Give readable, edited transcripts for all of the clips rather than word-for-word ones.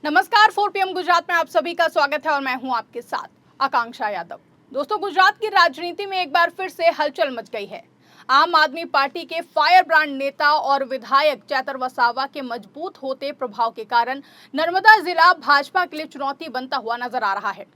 नमस्कार, 4 PM गुजरात में आप सभी का स्वागत है और मैं हूं आपके साथ आकांक्षा यादव। दोस्तों, गुजरात की राजनीति में एक बार फिर से हलचल मच गई है। आम आदमी पार्टी के फायर ब्रांड नेता और विधायक चैतर वसावा के मजबूत होते प्रभाव के कारण नर्मदा जिला भाजपा के लिए चुनौती बनता हुआ नजर आ रहा है।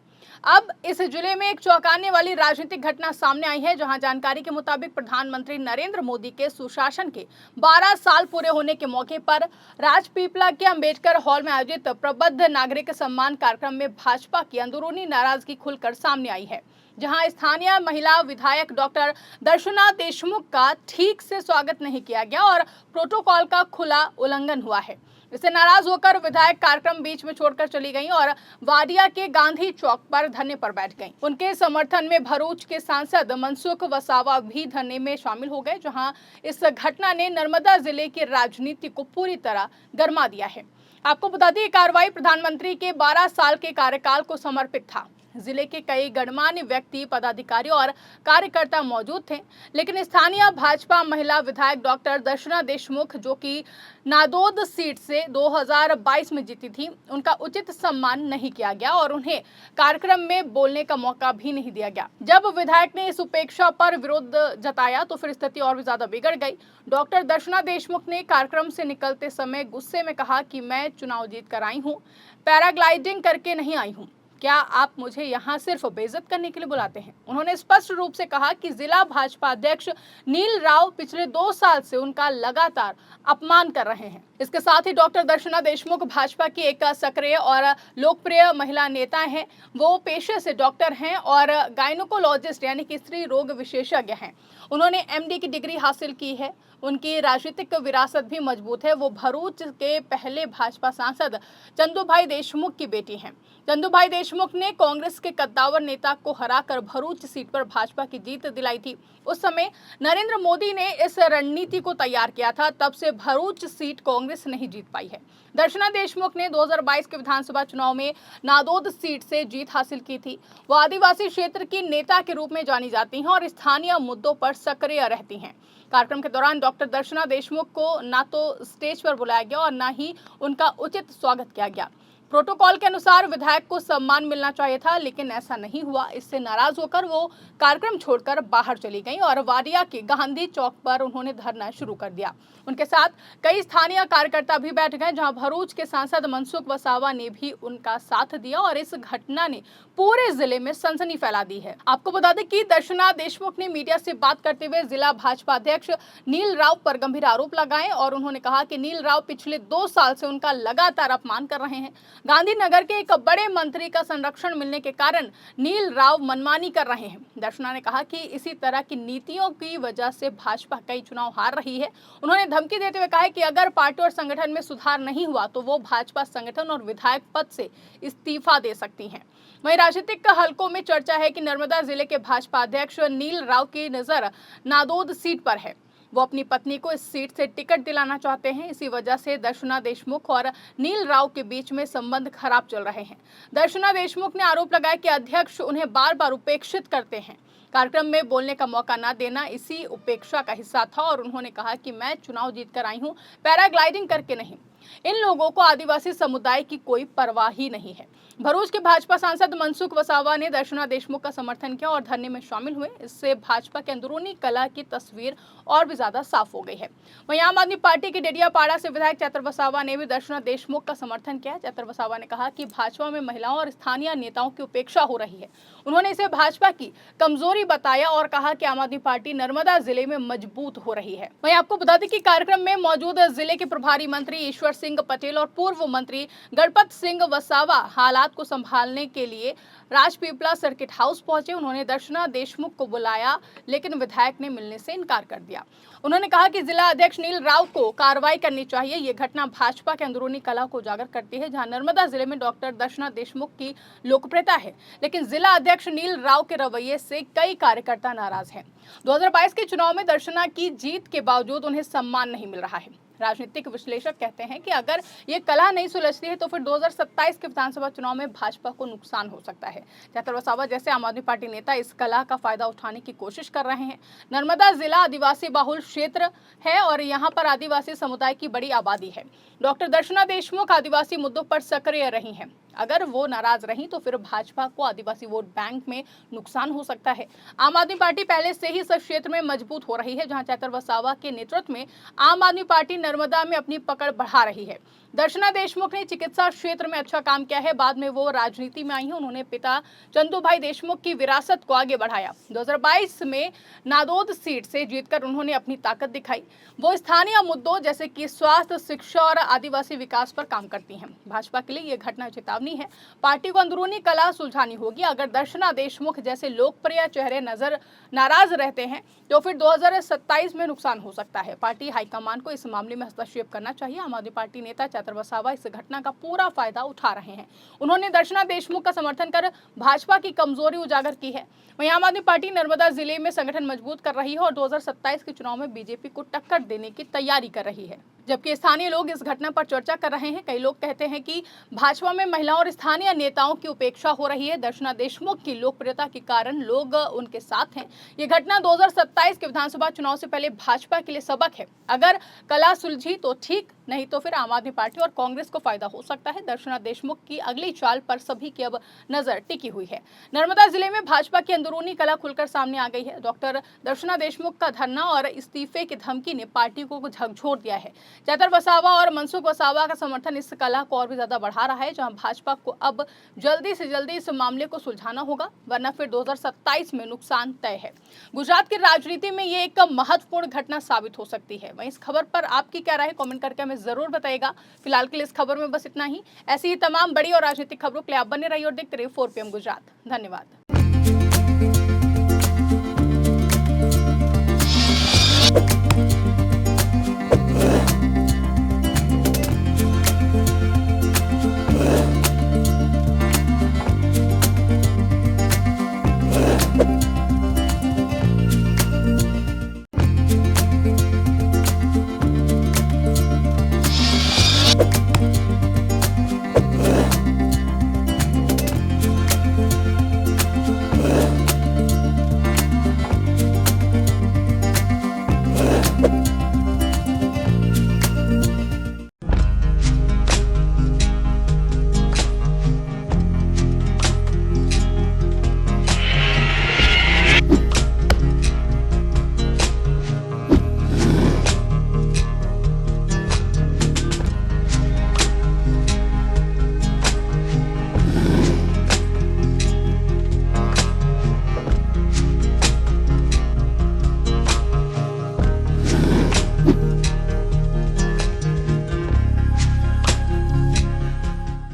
अब इस जिले में एक चौंकाने वाली राजनीतिक घटना सामने आई है, जहां जानकारी के मुताबिक प्रधानमंत्री नरेंद्र मोदी के सुशासन के 12 साल पूरे होने के मौके पर राजपीपला के अंबेडकर हॉल में आयोजित प्रबुद्ध नागरिक सम्मान कार्यक्रम में भाजपा की अंदरूनी नाराजगी खुलकर सामने आई है, जहां स्थानीय महिला विधायक डॉक्टर दर्शना देशमुख का ठीक से स्वागत नहीं किया गया और प्रोटोकॉल का खुला उल्लंघन हुआ है। इससे नाराज होकर विधायक कार्यक्रम बीच में छोड़कर चली गईं और वाडिया के गांधी चौक पर धरने पर बैठ गईं। उनके समर्थन में भरूच के सांसद मनसुख वसावा भी धरने में शामिल हो गए, जहां इस घटना ने नर्मदा जिले की राजनीति को पूरी तरह गरमा दिया है। आपको बता दें, कार्रवाई प्रधानमंत्री के 12 साल के कार्यकाल को समर्पित था। जिले के कई गणमान्य व्यक्ति, पदाधिकारी और कार्यकर्ता मौजूद थे, लेकिन स्थानीय भाजपा महिला विधायक डॉक्टर दर्शना देशमुख, जो कि नादौद सीट से 2022 में जीती थी, उनका उचित सम्मान नहीं किया गया और उन्हें कार्यक्रम में बोलने का मौका भी नहीं दिया गया। जब विधायक ने इस उपेक्षा पर विरोध जताया तो फिर स्थिति और भी ज्यादा बिगड़ गई। डॉक्टर दर्शना देशमुख ने कार्यक्रम से निकलते समय गुस्से में कहा कि मैं चुनाव जीत कर आई हूँ, पैराग्लाइडिंग करके नहीं आई हूँ। क्या आप मुझे यहाँ सिर्फ बेइज्जत करने के लिए बुलाते हैं? उन्होंने स्पष्ट रूप से कहा कि जिला भाजपा अध्यक्ष नील राव पिछले 2 साल से उनका लगातार अपमान कर रहे हैं। इसके साथ ही डॉक्टर दर्शना देशमुख भाजपा की एक सक्रिय और लोकप्रिय महिला नेता हैं। वो पेशे से डॉक्टर हैं और गायनोकोलॉजिस्ट यानी कि स्त्री रोग विशेषज्ञ हैं। उन्होंने MD की डिग्री हासिल की है। उनकी राजनीतिक विरासत भी मजबूत है। वो भरूच के पहले भाजपा सांसद चंदूभाई देशमुख की बेटी हैं। चंदूभाई देशमुख ने कांग्रेस के कद्दावर नेता को हराकर भरूच सीट पर भाजपा की जीत दिलाई थी। उस समय नरेंद्र मोदी ने इस रणनीति को तैयार किया था, तब से भरूच सीट कांग्रेस नहीं जीत पाई है। दर्शना देशमुख ने 2022 के विधानसभा चुनाव में नादौद सीट से जीत हासिल की थी। वो आदिवासी क्षेत्र की नेता के रूप में जानी जाती हैं और स्थानीय मुद्दों पर सक्रिय रहती हैं। कार्यक्रम के दौरान डॉक्टर दर्शना देशमुख को ना तो स्टेज पर बुलाया गया और ना ही उनका उचित स्वागत किया गया। प्रोटोकॉल के अनुसार विधायक को सम्मान मिलना चाहिए था, लेकिन ऐसा नहीं हुआ। इससे नाराज होकर वो कार्यक्रम छोड़कर बाहर चली गईं और वाडिया के गांधी चौक पर उन्होंने धरना शुरू कर दिया। उनके साथ कई स्थानीय कार्यकर्ता भी बैठ गए, जहां भरूच के सांसद मनसुख वसावा ने भी उनका साथ दिया और इस घटना ने पूरे जिले में सनसनी फैला दी है। आपको बता दें कि दर्शना देशमुख ने मीडिया से बात करते हुए जिला भाजपा अध्यक्ष नील राव पर गंभीर आरोप लगाए और उन्होंने कहा कि नील राव पिछले 2 साल से उनका लगातार अपमान कर रहे हैं। गांधीनगर के एक बड़े मंत्री का संरक्षण मिलने के कारण नील राव मनमानी कर रहे हैं। दर्शना ने कहा कि इसी तरह की नीतियों की वजह से भाजपा कई चुनाव हार रही है। उन्होंने धमकी देते हुए कहा कि अगर पार्टी और संगठन में सुधार नहीं हुआ तो वो भाजपा संगठन और विधायक पद से इस्तीफा दे सकती हैं। वहीं राजनीतिक हलकों में चर्चा है कि नर्मदा जिले के भाजपा अध्यक्ष नील राव की नजर नादौद सीट पर है। वो अपनी पत्नी को इस सीट से टिकट दिलाना चाहते हैं। इसी वजह से दर्शना देशमुख और नील राव के बीच में संबंध खराब चल रहे हैं। दर्शना देशमुख ने आरोप लगाया कि अध्यक्ष उन्हें बार बार उपेक्षित करते हैं। कार्यक्रम में बोलने का मौका न देना इसी उपेक्षा का हिस्सा था और उन्होंने कहा कि मैं चुनाव जीतकर आई हूं, पैराग्लाइडिंग करके नहीं। इन लोगों को आदिवासी समुदाय की कोई परवाह ही नहीं है। भरूच के भाजपा सांसद मनसुख वसावा ने दर्शना देशमुख का समर्थन किया और धरने में शामिल हुए। इससे भाजपा के अंदरूनी कलह की तस्वीर और भी ज्यादा साफ हो गई है। वहीं आम आदमी पार्टी के डेडियापाड़ा से विधायक चैतर वसावा ने भी दर्शना देशमुख का समर्थन किया। चैतर वसावा ने कहा कि भाजपा में महिलाओं और स्थानीय नेताओं की उपेक्षा हो रही है। उन्होंने इसे भाजपा की कमजोरी बताया और कहा कि आम आदमी पार्टी नर्मदा जिले में मजबूत हो रही है। वहीं आपको बता दें कि कार्यक्रम में मौजूद जिले के प्रभारी मंत्री ईश्वर सिंह पटेल और पूर्व मंत्री गणपत सिंह वसावा हालात को संभालने के लिए राजपीपला सर्किट हाउस पहुंचे। उन्होंने दर्शना देशमुख को बुलाया, लेकिन विधायक ने मिलने से इनकार कर दिया। उन्होंने कहा कि जिला अध्यक्ष नील राव को कार्रवाई करनी चाहिए। ये घटना भाजपा के अंदरूनी कलह को उजागर करती है, जहां नर्मदा जिले में डॉक्टर दर्शना देशमुख की लोकप्रियता है, लेकिन जिला अध्यक्ष नील राव के रवैये से कई कार्यकर्ता नाराज हैं। 2022 के चुनाव में दर्शना की जीत के बावजूद उन्हें सम्मान नहीं मिल रहा है। राजनीतिक विश्लेषक कहते हैं कि अगर ये कला नहीं सुलझती है तो फिर 2027 के विधानसभा चुनाव में भाजपा को नुकसान हो सकता है। चैतर वसावा जैसे आम आदमी पार्टी नेता इस कला का फायदा उठाने की कोशिश कर रहे हैं। नर्मदा जिला आदिवासी बहुल क्षेत्र है और यहाँ पर आदिवासी समुदाय की बड़ी आबादी है। डॉक्टर दर्शना देशमुख आदिवासी मुद्दों पर सक्रिय रही हैं। अगर वो नाराज रही तो फिर भाजपा को आदिवासी वोट बैंक में नुकसान हो सकता है। आम आदमी पार्टी पहले से ही इस क्षेत्र में मजबूत हो रही है, जहां चैतर वसावा के नेतृत्व में आम आदमी पार्टी नर्मदा में अपनी पकड़ बढ़ा रही है। दर्शना देशमुख ने चिकित्सा क्षेत्र में अच्छा काम किया है। बाद में वो राजनीति में आई हैं। उन्होंने पिता चंदूभाई देशमुख की विरासत को आगे बढ़ाया। 2022 में नादौद सीट से जीतकर उन्होंने अपनी ताकत दिखाई। वो स्थानीय मुद्दों जैसे कि स्वास्थ्य, शिक्षा और आदिवासी विकास पर काम करती हैं। भाजपा के लिए ये घटना चेतावनी है। पार्टी को अंदरूनी कलह सुलझानी होगी। अगर दर्शना देशमुख जैसे लोकप्रिय चेहरे नाराज रहते हैं तो फिर 2027 में नुकसान हो सकता है। पार्टी हाईकमान को इस मामले में हस्तक्षेप करना चाहिए। आम आदमी पार्टी नेता चैतर वसावा इस घटना का पूरा फायदा उठा रहे हैं। उन्होंने दर्शना देशमुख का समर्थन कर भाजपा की कमजोरी उजागर की है। वहीं आम आदमी पार्टी नर्मदा जिले में संगठन मजबूत कर रही है और 2027 के चुनाव में बीजेपी को टक्कर देने की तैयारी कर रही है। जबकि स्थानीय लोग इस घटना पर चर्चा कर रहे हैं। कई लोग कहते हैं कि भाजपा में महिलाओं और स्थानीय नेताओं की उपेक्षा हो रही है। दर्शना देशमुख की लोकप्रियता के कारण लोग उनके साथ हैं। ये घटना 2027 के विधानसभा चुनाव से पहले भाजपा के लिए सबक है। अगर कला सुलझी तो ठीक, नहीं तो फिर आम आदमी पार्टी और कांग्रेस को फायदा हो सकता है। दर्शना देशमुख की अगली चाल पर सभी की अब नजर टिकी हुई है। नर्मदा जिले में भाजपा की अंदरूनी कला खुलकर सामने आ गई है। डॉक्टर दर्शना देशमुख का धरना और इस्तीफे की धमकी ने पार्टी को झकझोर दिया है। चैतर वसावा और मनसुख वसावा का समर्थन इस कला को और भी ज्यादा बढ़ा रहा है, जहां भाजपा को अब जल्दी से जल्दी इस मामले को सुलझाना होगा, वरना फिर 2027 में नुकसान तय है। गुजरात की राजनीति में ये एक महत्वपूर्ण घटना साबित हो सकती है। वहीं इस खबर पर आपकी क्या राय है, कमेंट करके हमें जरूर बताइएगा। फिलहाल के लिए इस खबर में बस इतना ही। ऐसी ही तमाम बड़ी और राजनीतिक खबरों के लिए आप बने रहिए और देखते रहिए 4 PM गुजरात। धन्यवाद।